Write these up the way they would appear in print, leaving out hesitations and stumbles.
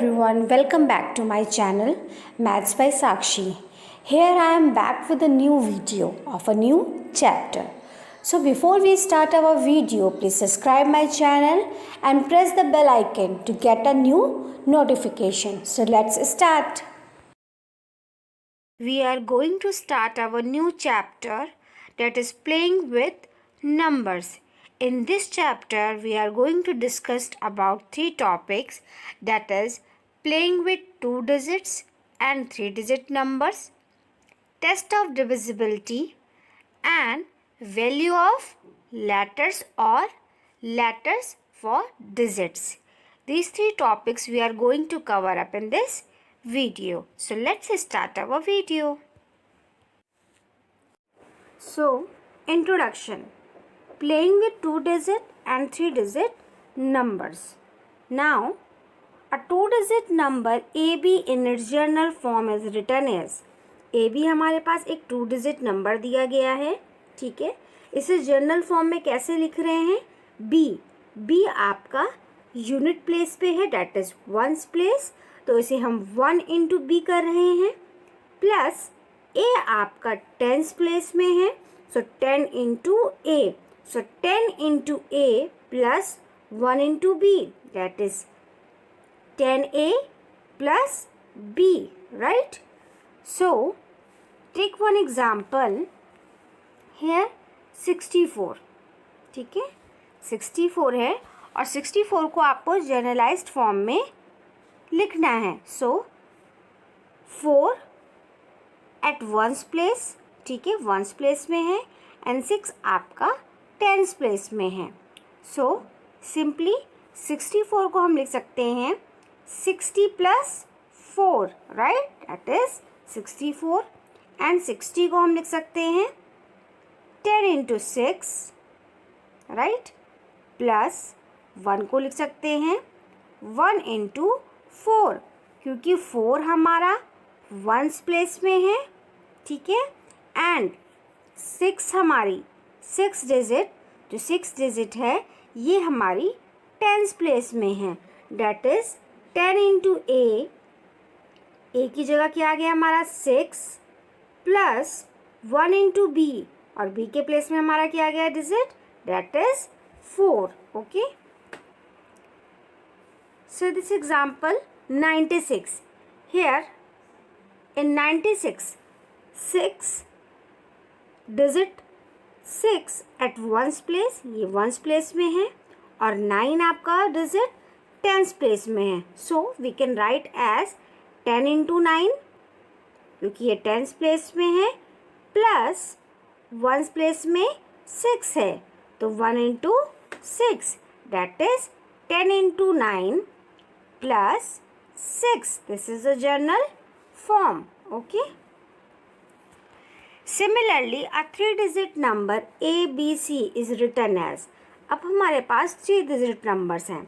everyone, welcome back to my channel Maths by Sakshi. Here I am back with a new video of a new chapter. So before we start our video, please subscribe my channel and press the bell icon to get a new notification. So let's start. We are going to start our new chapter, that is playing with numbers. In this chapter, we are going to discuss about three topics, that is playing with 2 digits and 3-digit numbers, test of divisibility, and value of letters or letters for digits. These three topics we are going to cover up in this video. So let's start our video. So, introduction. Playing with 2-digit and 3-digit numbers. Now, a 2-digit number AB in its journal form is written as, AB हमारे पास एक 2-digit number दिया गया है, ठीक है. इसे journal form में कैसे लिख रहे हैं? B आपका यूनिट प्लेस पे है, डेट इज वंस प्लेस, तो इसे हम 1 इंटू बी कर रहे हैं, प्लस ए आपका टेंस प्लेस में है, so 10 into a, so 10 into a plus 1 into b, that is 10a plus b, right? So take one example here, 64, ठीक है, 64 है और 64 को आपको जनरलाइज्ड फॉर्म में लिखना है. सो 4 एट वंस प्लेस, ठीक है, वंस प्लेस में है, एंड 6 आपका टेंस प्लेस में है. सो सिंपली 64 को हम लिख सकते हैं 60 plus 4, right, that is 64, and 60 को हम लिख सकते हैं 10 इंटू 6, राइट, प्लस 1 को लिख सकते हैं 1 इंटू 4, क्योंकि 4 हमारा वंस प्लेस में है, ठीक है, एंड 6 हमारी 6 डिजिट, जो 6 डिजिट है ये हमारी टेंस प्लेस में है, डेट इज 10 इंटू ए की जगह क्या आ गया हमारा 6, प्लस 1 इंटू बी, और बी के प्लेस में हमारा क्या आ गया digit, that is 4. Okay, so this example 96. Here in 96, 6 digit 6 at ones place, ये वंस प्लेस में है, और 9 आपका डिजिट टेंस प्लेस में है. So we can write as 10 into 9, क्योंकि ये टेंस प्लेस में है, प्लस वंस प्लेस में 6 है, तो 1 into 6, that is 10 into 9 plus 6. This is a general form. Okay, similarly a 3-digit number ABC is written as. अब हमारे पास 3-digit नंबर्स हैं.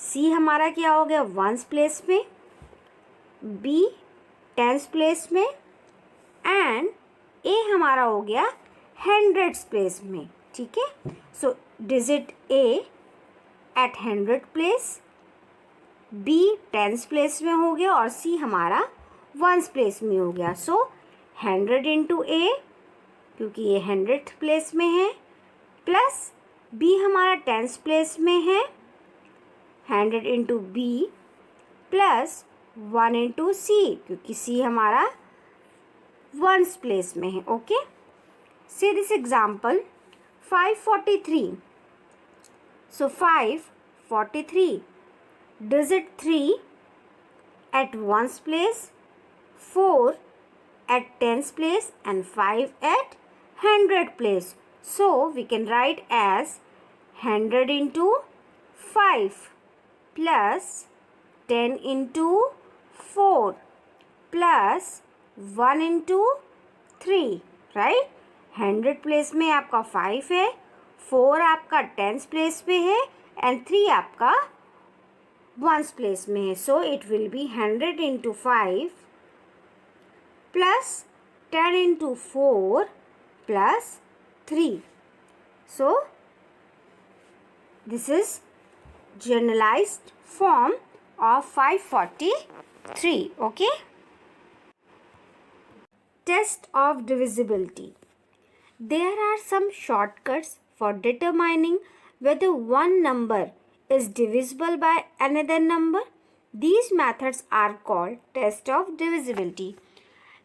C हमारा क्या हो गया वंस प्लेस में, B टेंस प्लेस में, एंड A हमारा हो गया हंड्रेड्स प्लेस में, ठीक है. सो डिजिट A एट 100 प्लेस, B टेंस प्लेस में हो गया, और C हमारा वंस प्लेस में हो गया. सो 100 इंटू A, क्योंकि ये 100th प्लेस में है, प्लस B हमारा टेंस प्लेस में है, 100 into b, plus 1 into c, क्योंकि सी हमारा वंस प्लेस में है. Okay, see this example 543. So 543 digit 3 at ones place, 4 at tens place, and 5 at 100 place. So we can write as 100 into 5 plus 10 into 4 plus 1 into 3, right? 100 place में आपका 5 है, 4 आपका tens place पे है, and 3 आपका ones place में है. So it will be 100 into 5 plus 10 into 4 plus 3. So this is generalized form of 543. Okay. Test of divisibility. There are some shortcuts for determining whether one number is divisible by another number. These methods are called test of divisibility.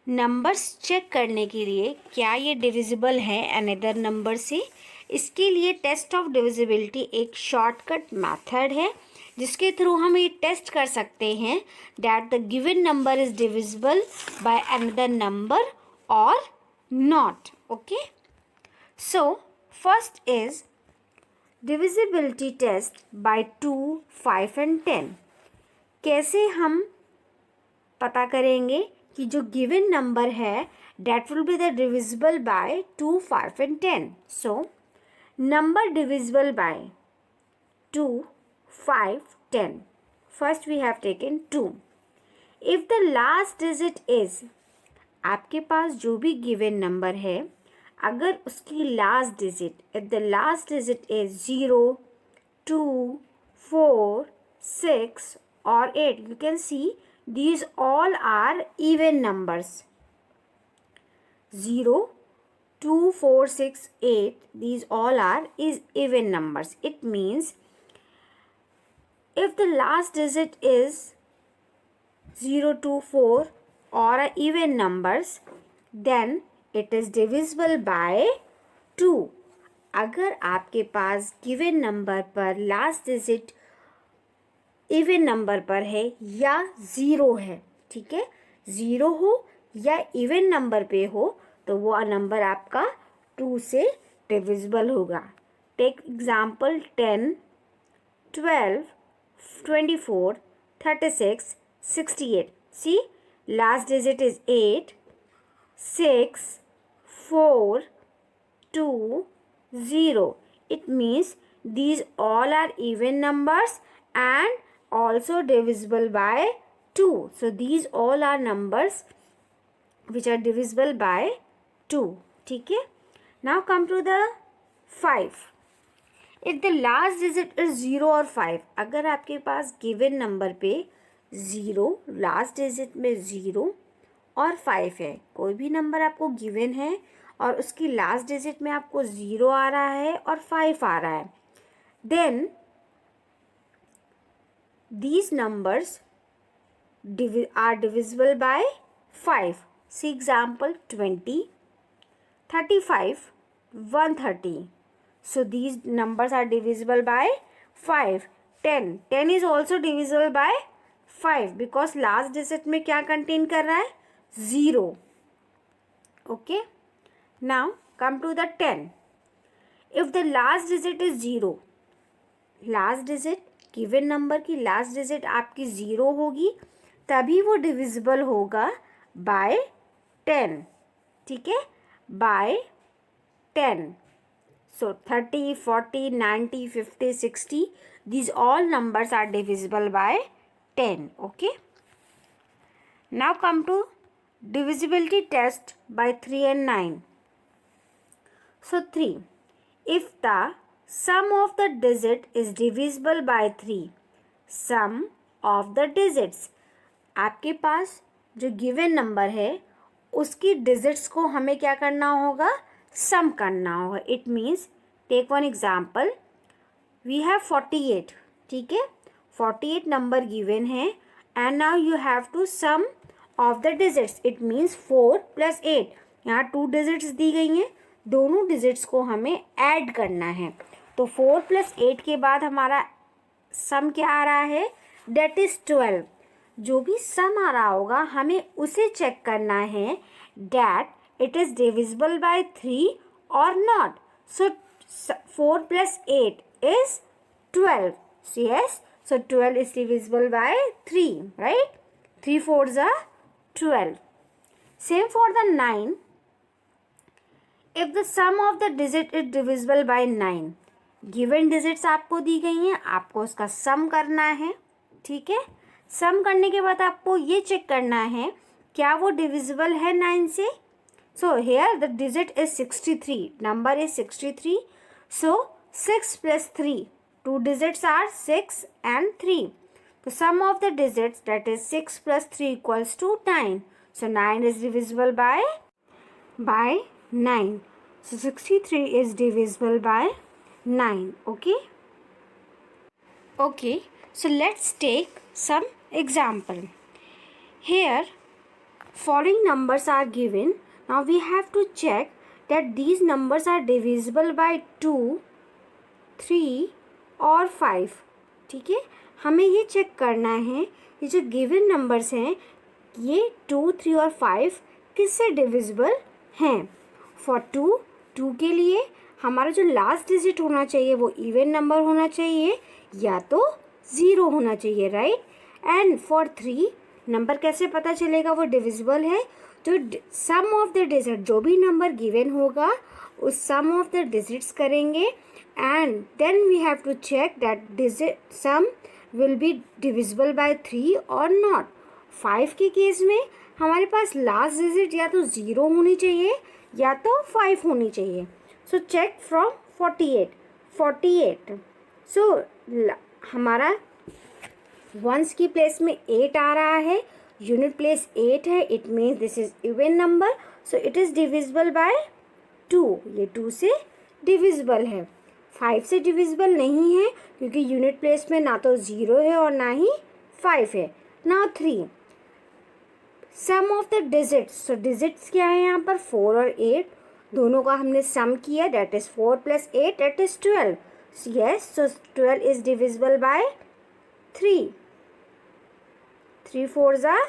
Numbers check करने के लिए क्या ये divisible है another number से, इसके लिए test of divisibility एक शॉर्टकट मेथड है जिसके थ्रू हम ये टेस्ट कर सकते हैं that the given number is divisible by another number और not. Okay, so first is divisibility test by 2, 5 and 10. कैसे हम पता करेंगे कि जो गिवन नंबर है that will be the divisible by 2, 5 and 10. So, number divisible by 2, 5, 10. First we have taken 2. If the last digit is, आपके पास जो भी गिवन नंबर है अगर उसकी last digit, if the last digit is 0, 2, 4, 6 or 8, you can see these all are even numbers. 0, 2, 4, 6, 8, these all are even numbers. It means if the last digit is 0, 2, 4 or even numbers, then it is divisible by 2. अगर आपके पास given number पर last digit even number पर है या zero है, ठीक है, zero हो या इवन नंबर पे हो तो वो नंबर आपका 2 से डिविजिबल होगा. Take example 10, 12, 24, 36, 68. See last digit is 8, 6, 4, 2, 0. It means these all are even numbers and also divisible by 2. So these all are numbers which are divisible by 2. ठीक है. Now come to the 5. If the last digit is 0 or 5, अगर आपके पास given number पे 0, last digit में 0 और 5 है, कोई भी नंबर आपको given है और उसकी लास्ट डिजिट में आपको 0 आ रहा है और 5 आ रहा है, then these numbers are divisible by 5. See example 20, 35, 130. So these numbers are divisible by 5. 10. 10 is also divisible by 5 because last digit में क्या contain कर रहा है? 0. Okay. Now come to the 10. If the last digit is 0, last digit given number की last digit आपकी 0 होगी तभी वो डिविजिबल होगा बाय 10. ठीक है, bye 10. So 30, 40, 90, 50, 60 these all numbers are divisible by 10. Okay, now come to divisibility test by 3 and 9. So 3, if the sum of the digit is divisible by 3, sum of the digits, आपके पास जो given number है उसकी digits को हमें क्या करना होगा? Sum करना होगा. It means take one example, we have 48. ठीक है, 48 नंबर गिवन है and now you have to sum of the digits. It means 4 + 8. यहाँ 2 डिजिट्स दी गई हैं, दोनों डिजिट्स को हमें ऐड करना है. तो 4 + 8 के बाद हमारा सम क्या आ रहा है? That is 12. जो भी सम आ रहा होगा हमें उसे चेक करना है that it is divisible by 3 और not. So 4 + 8 is 12. Yes, so 12 is divisible by 3, right? 3 4s are 12. Same for the 9. If the sum of the digit is divisible by 9, given digits आपको दी गई हैं, आपको उसका सम करना है. ठीक है, सम करने के बाद आपको ये चेक करना है क्या वो डिविजिबल है 9 से. So here the digit is 63, number is 63. So 6 + 3, 2 digits are 6 and 3. The sum of the digits, that is 6 plus 3 equals to 9. So 9 is divisible by 9. So 63 is divisible by 9. Okay, so let's take some example. Here following numbers are given. Now we have to check that these numbers are divisible by 2, 3 और 5. ठीक है, हमें ये check करना है ये जो given numbers हैं ये 2, 3 और 5 किससे डिविजिबल हैं. फॉर 2 के लिए हमारा जो लास्ट डिजिट होना चाहिए वो इवन नंबर होना चाहिए या तो 0 होना चाहिए, राइट. एंड फॉर 3 नंबर कैसे पता चलेगा वो डिविजिबल है. तो सम ऑफ द डिजिट जो भी नंबर गिवन होगा उस सम ऑफ द डिजिट्स करेंगे and then we have to check that digit sum will be divisible by 3 और नॉट. 5 के केस में हमारे पास लास्ट डिजिट या तो 0 होनी चाहिए या तो 5 होनी चाहिए. So check from 48. सो हमारा वंस की प्लेस में 8 आ रहा है, यूनिट प्लेस 8 है, it means this is even number. So it is divisible bye 2. ये 2 से डिविजिबल है. 5 से डिविजिबल नहीं है क्योंकि यूनिट प्लेस में ना तो 0 है और ना ही 5 है. Now 3 sum of the digits. So digits क्या है यहाँ पर 4 और 8 दोनों का हमने सम किया, that is 4 + 8 that is 12. Yes, so 12 is divisible by 3. 3 4s are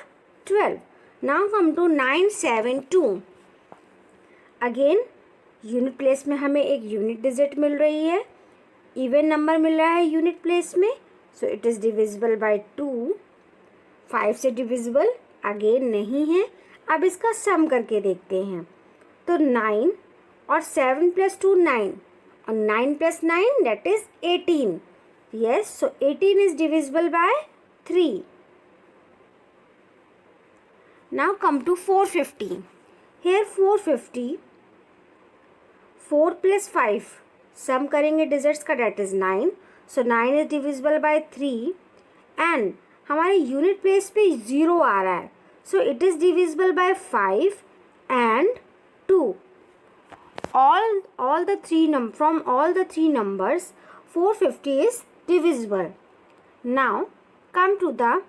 12. Now come to 9, 7, 2. Again unit place में हमें एक यूनिट डिजिट मिल रही है, इवन नंबर मिल रहा है यूनिट प्लेस में. So it is divisible bye 2. 5 से डिविजिबल अगेन नहीं है. अब इसका सम करके देखते हैं. तो 9 और 7 + 2 9 और 9 + 9 that is 18. Yes, so 18 is divisible by 3. Now come to 450. Here 450 4 + 5 सम करेंगे डिजिट्स का, that is 9. So 9 is divisible by 3 and हमारे यूनिट प्लेस पे 0 आ रहा है. So it is divisible bye 5 and 2. all the three from all the three numbers 450 is divisible. Now come to the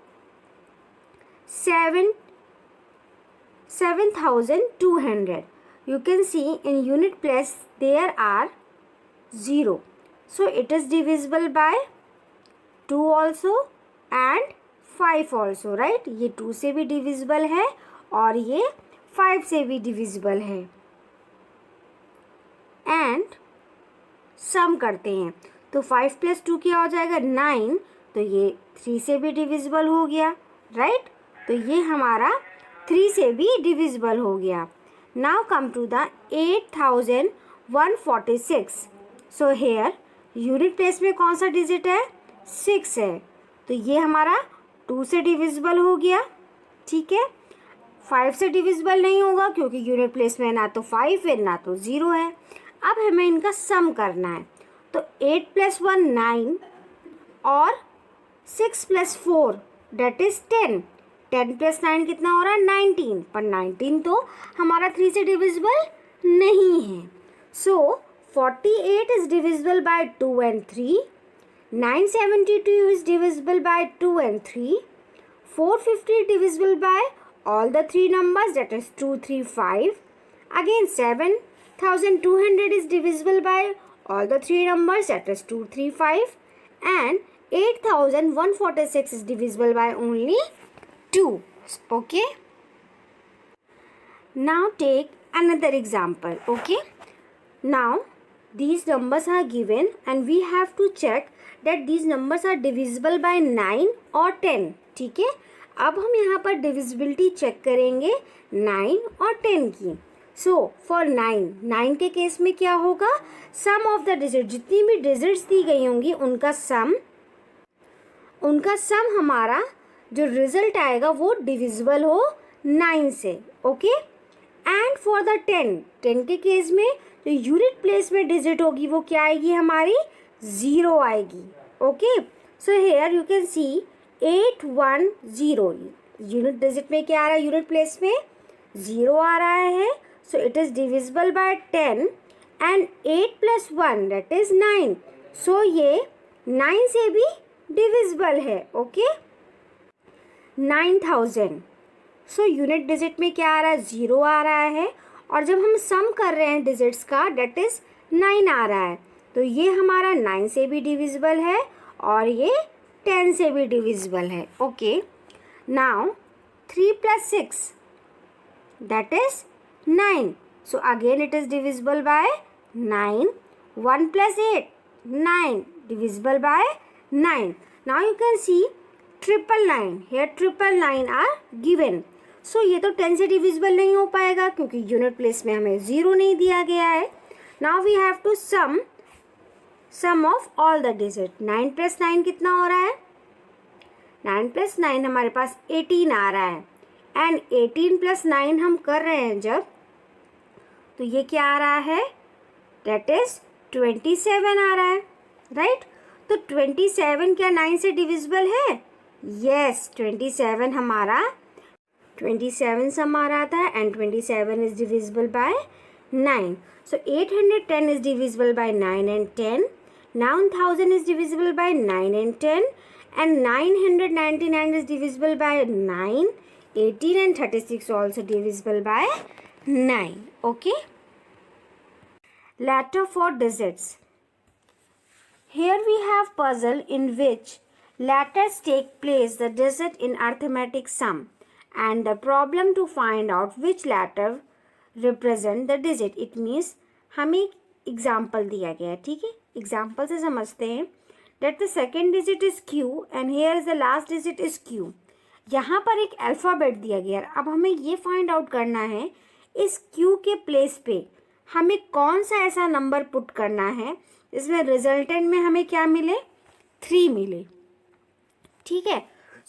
7200. You can see in unit place there are 0. So it is divisible by 2 also and 5 also, right? ये 2 से भी divisible है और ये 5 से भी divisible है. And some करते हैं तो 5 + 2 क्या हो जाएगा 9. तो ये 3 से भी डिविजिबल हो गया, राइट. तो ये हमारा 3 से भी डिविजिबल हो गया. Now come to the 8146. So here unit place में कौन सा डिजिट है 6 है. तो ये हमारा 2 से डिविजिबल हो गया, ठीक है. 5 से डिविजिबल नहीं होगा क्योंकि यूनिट प्लेस में ना तो 5 है ना तो 0 है. अब हमें इनका सम करना है. तो 8 + 1 9 और 6 + 4 डेट इज़ 10. 10 + 9 कितना हो रहा है 19. पर 19 तो हमारा 3 से डिविजिबल नहीं है. सो 48 is divisible bye 2 and 3. 972 is divisible bye 2 and 3. 450 divisible by all the three numbers, that is 2, 3, 5. Again 7200 is divisible by all the three numbers, that is 2, 3, 5. And 8146 is divisible by only 2. Okay. Now take another example. Okay. Now these numbers are given and we have to check that these numbers are divisible by 9 or 10. ठीक है. अब हम यहाँ पर divisibility check करेंगे 9 और 10 की. So for 9 के केस में क्या होगा, सम ऑफ द डिजिट, जितनी भी डिजिट्स दी गई होंगी उनका सम हमारा जो रिजल्ट आएगा वो डिविजिबल हो 9 से. ओके. एंड फॉर द 10 के केस में जो यूनिट प्लेस में डिजिट होगी वो क्या आएगी, हमारी 0 आएगी. Okay. So here you can C 810, unit digit में क्या आ रहा है, यूनिट प्लेस में 0 आ रहा है, so it is divisible bye 10 and 8 plus 1 that is 9, सो ये 9 से भी डिविजिबल है. ओके, 9000, सो यूनिट डिजिट में क्या आ रहा है, 0 आ रहा है, और जब हम सम कर रहे हैं डिजिट्स का दैट इज़ 9 आ रहा है, तो ये हमारा 9 से भी डिविजिबल है और ये 10 से भी डिविजिबल है. Okay, now 3 plus 6 that is 9, so again it is divisible by 9. 1 plus 8 9, divisible by 9. Now you can see 999, here 999 are given. So ये तो 10 से डिविजिबल नहीं हो पाएगा क्योंकि यूनिट प्लेस में हमें 0 नहीं दिया गया है. Now we have to sum of all the digit. 9 plus 9 कितना हो रहा है, 9 प्लस 9 हमारे पास 18 आ रहा है, एंड 18 प्लस 9 हम कर रहे हैं जब, तो ये क्या आ रहा है, दैट इज 27 आ रहा है, राइट. तो 27 क्या 9 से डिविजिबल है, यस. 27 हमारा 27 सम आ रहा था and 27 is divisible by 9. So 810 is divisible by 9 and 10. 9000 is divisible by 9 and 10. And 999 is divisible by 9. 18 and 36 also divisible by 9. Okay. Latter 4 digits. Here we have puzzle in which letters take place the digit in arithmetic sum, and the problem to find out which letter represent the digit. It means हमें एक example दिया गया है, ठीक है. Example से समझते हैं that the second digit is Q and here is the last digit is Q. यहाँ पर एक अल्फ़ाबेट दिया गया है. अब हमें ये फाइंड आउट करना है इस Q के प्लेस पे हमें कौन सा ऐसा नंबर पुट करना है इसमें रिजल्टेंट में हमें क्या मिले, 3 मिले, ठीक है.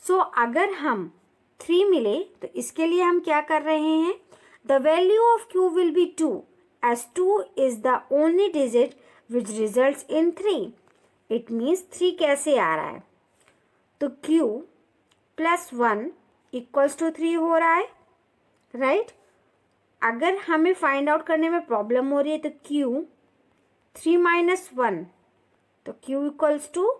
सो अगर हम 3 मिले तो इसके लिए हम क्या कर रहे हैं, the value of Q will be 2 as 2 is the only digit which results in 3. It means 3 कैसे आ रहा है, तो Q प्लस 1 इक्वल्स टू 3 हो रहा है, राइट. अगर हमें फाइंड आउट करने में प्रॉब्लम हो रही है तो Q 3 माइनस 1, तो Q इक्वल्स टू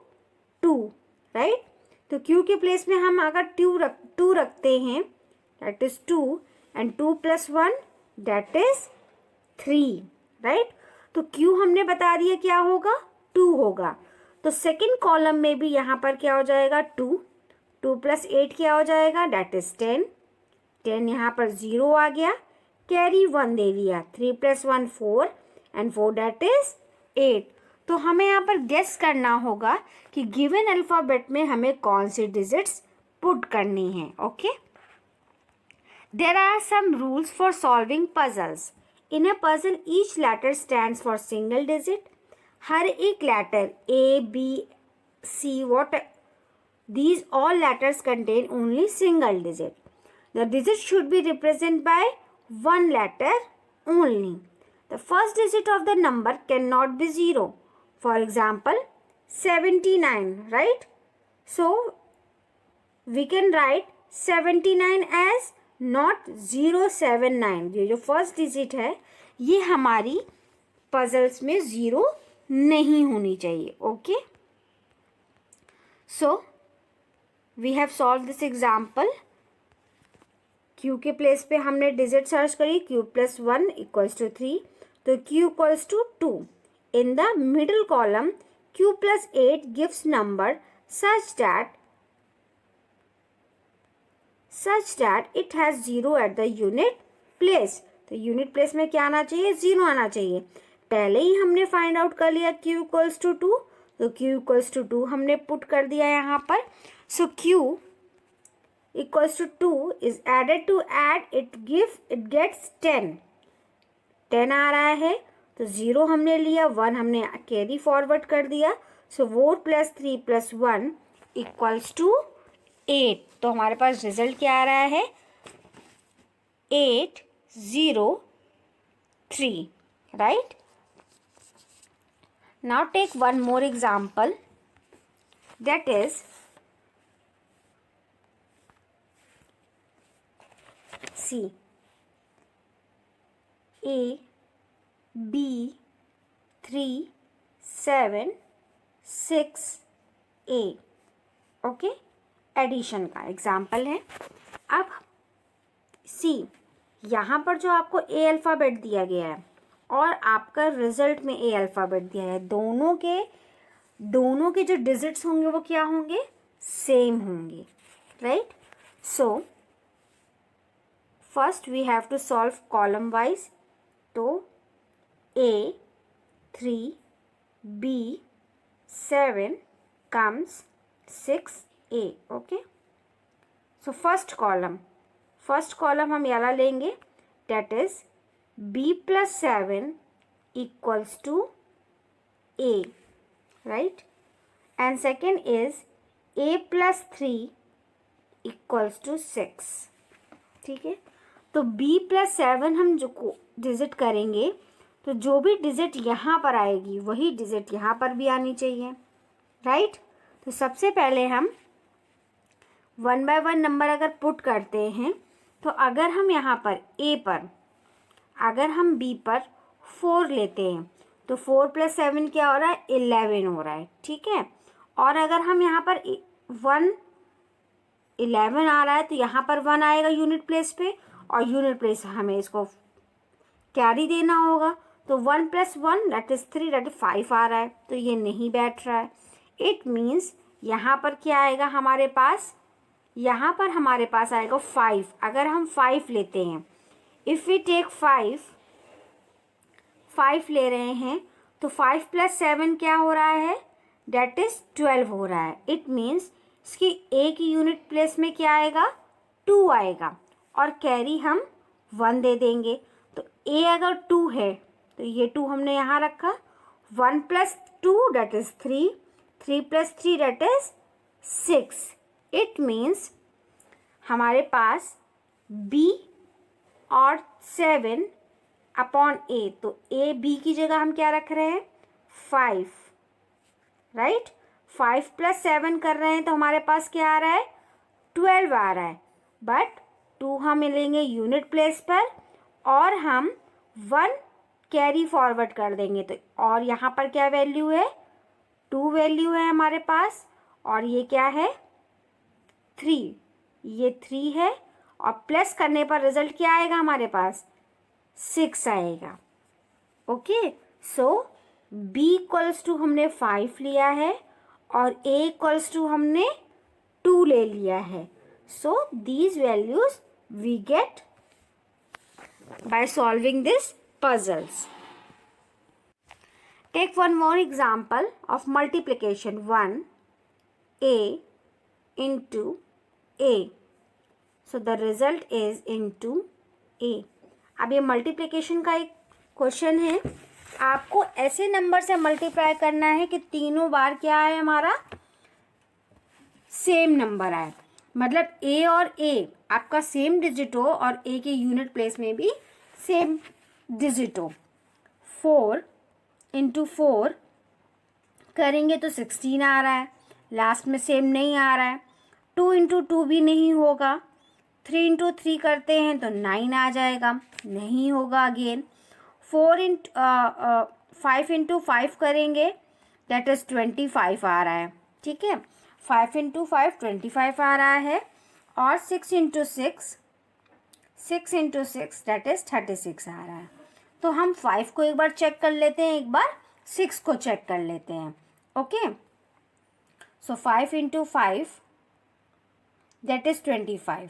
2, राइट. तो Q के प्लेस में हम अगर 2 रखते हैं that is 2 and 2 plus 1 that is 3, right. तो Q हमने बता दिया क्या होगा, 2 होगा. तो सेकंड कॉलम में भी यहाँ पर क्या हो जाएगा, 2 प्लस 8 क्या हो जाएगा, दैट इज 10 यहाँ पर 0 आ गया, कैरी 1 दे दिया, 3 प्लस 1 4 एंड 4 दैट इज 8. तो हमें यहाँ पर गेस करना होगा कि गिवन अल्फ़ाबेट में हमें कौन सी डिजिट्स पुट करनी है. Okay. There are some rules for solving puzzles. In a puzzle, each letter stands for single digit. हर एक letter A, B, C, what? These all letters contain only single digit. The digit should be represented by one letter only. The first digit of the number cannot be 0. For example, 79, right? So, we can write 79 as not 079. ये जो first digit है ये हमारी puzzles में 0 नहीं होनी चाहिए. Okay. So we have solve this example. Q के प्लेस पे हमने डिजिट सर्च करी, Q प्लस 1 इक्वल्स टू 3, तो Q equals to 2. In the middle column Q plus 8 gives number such that it has 0 at the unit place. तो unit place में क्या आना चाहिए, 0 आना चाहिए. पहले ही हमने फाइंड आउट कर लिया Q इक्वल्स टू 2, तो Q इक्वल्स टू 2 हमने पुट कर दिया यहाँ पर. So Q equals to 2 is added to add it gets 10 आ रहा है, तो 0 हमने लिया, 1 हमने कैरी फॉरवर्ड कर दिया. सो 4 प्लस 3 प्लस 1 इक्वल्स टू 8. तो हमारे पास रिजल्ट क्या आ रहा है, 803, right. Now take one more example, that is see A B 3 7 6 A, okay, addition का एग्जाम्पल है। अब सी, यहाँ पर जो आपको ए अल्फ़ाबेट दिया गया है और आपका रिजल्ट में ए अल्फ़ाबेट दिया है, दोनों के जो डिजिट्स होंगे वो क्या होंगे, सेम होंगे, right. So first we have to solve column wise. तो A 3 B 7 comes 6A, okay. So first column हम याला लेंगे, that is B plus 7 equals to A, right, and second is A plus 3 equals to 6, ठीक है। तो B plus 7 हम जो digit करेंगे तो जो भी डिजिट यहाँ पर आएगी वही डिजिट यहाँ पर भी आनी चाहिए, राइट। तो सबसे पहले हम 1 by 1 नंबर अगर पुट करते हैं तो अगर हम यहाँ पर A पर, अगर हम B पर 4 लेते हैं तो 4 + 7 क्या हो रहा है, 11 हो रहा है, ठीक है। और अगर हम यहाँ पर 11 आ रहा है तो यहाँ पर 1 आएगा यूनिट प्लेस पे, और यूनिट प्लेस हमें इसको कैरी देना होगा। तो 1 + 1 दैट इज़ 3, दैट इज 5 आ रहा है, तो ये नहीं बैठ रहा है। इट मीन्स यहाँ पर क्या आएगा हमारे पास, यहाँ पर हमारे पास आएगा 5। अगर हम 5 लेते हैं, इफ़ वी टेक 5 ले रहे हैं तो 5 + 7 क्या हो रहा है, डेट इज़ 12 हो रहा है। इट मीन्स इसकी ए की यूनिट प्लेस में क्या आएगा, 2 आएगा, और कैरी हम 1 दे देंगे। तो ए अगर 2 है तो ये 2 हमने यहाँ रखा, 1 + 2 that is 3, 3 + 3 that is 6। It means हमारे पास B और 7 अपॉन A, तो A B की जगह हम क्या रख रहे हैं, 5, राइट। 5 + 7 कर रहे हैं तो हमारे पास क्या आ रहा है, 12 आ रहा है, बट 2 हम लेंगे यूनिट प्लेस पर और हम 1 कैरी फॉरवर्ड कर देंगे। तो और यहाँ पर क्या वैल्यू है, 2 वैल्यू है हमारे पास, और ये क्या है, 3, ये 3 है, और प्लस करने पर रिजल्ट क्या आएगा हमारे पास, 6 आएगा, ओके। सो B = हमने 5 लिया है और A = हमने 2 ले लिया है। So these values we get by solving this puzzles. Take one more example of multiplication, 1A into A. So the result is into A. अब ये मल्टीप्लिकेशन का एक क्वेश्चन है, आपको ऐसे नंबर से मल्टीप्लाई करना है कि तीनों बार क्या है हमारा, सेम नंबर आए, मतलब A और A आपका सेम डिजिट हो और A के यूनिट प्लेस में भी सेम डिजिट हो। 4 × 4 करेंगे तो 16 आ रहा है, लास्ट में सेम नहीं आ रहा है। 2 × 2 भी नहीं होगा। 3 × 3 करते हैं तो 9 आ जाएगा, नहीं होगा अगेन। 5 × 5 करेंगे दैट इज़ 25 आ रहा है, ठीक है। 5 × 5 25 आ रहा है, और 6 × 6 दैट इज़ 36 आ रहा है। तो हम 5 को एक बार चेक कर लेते हैं, एक बार 6 को चेक कर लेते हैं, ओके। सो 5 × 5 दैट इज़ 25,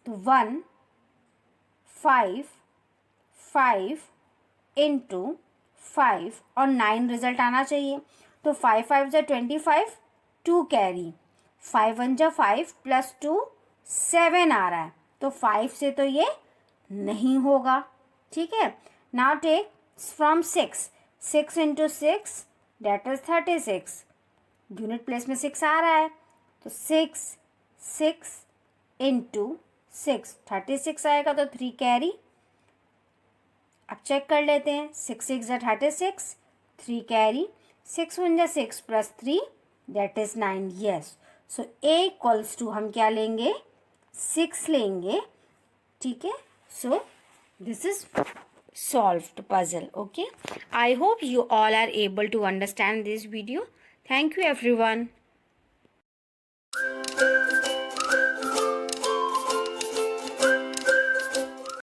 तो 1 5 5 × 5 और 9 रिजल्ट आना चाहिए। तो 5 5 × 25, 2 कैरी, 5 1 × 5 + 2 7 आ रहा है, तो 5 से तो ये नहीं होगा, ठीक है। Now take from 6 × 6 that is 36, unit place में 6 आ रहा है, तो 6 × 6 36 आएगा, तो 3 कैरी। अब चेक कर लेते हैं, 6 6 × 36, 3 carry, 6 1 × 6 + 3 that is 9, yes. So A = हम क्या लेंगे, 6 लेंगे, ठीक है. So this is solved puzzle. Okay, I hope you all are able to understand this video. Thank you everyone.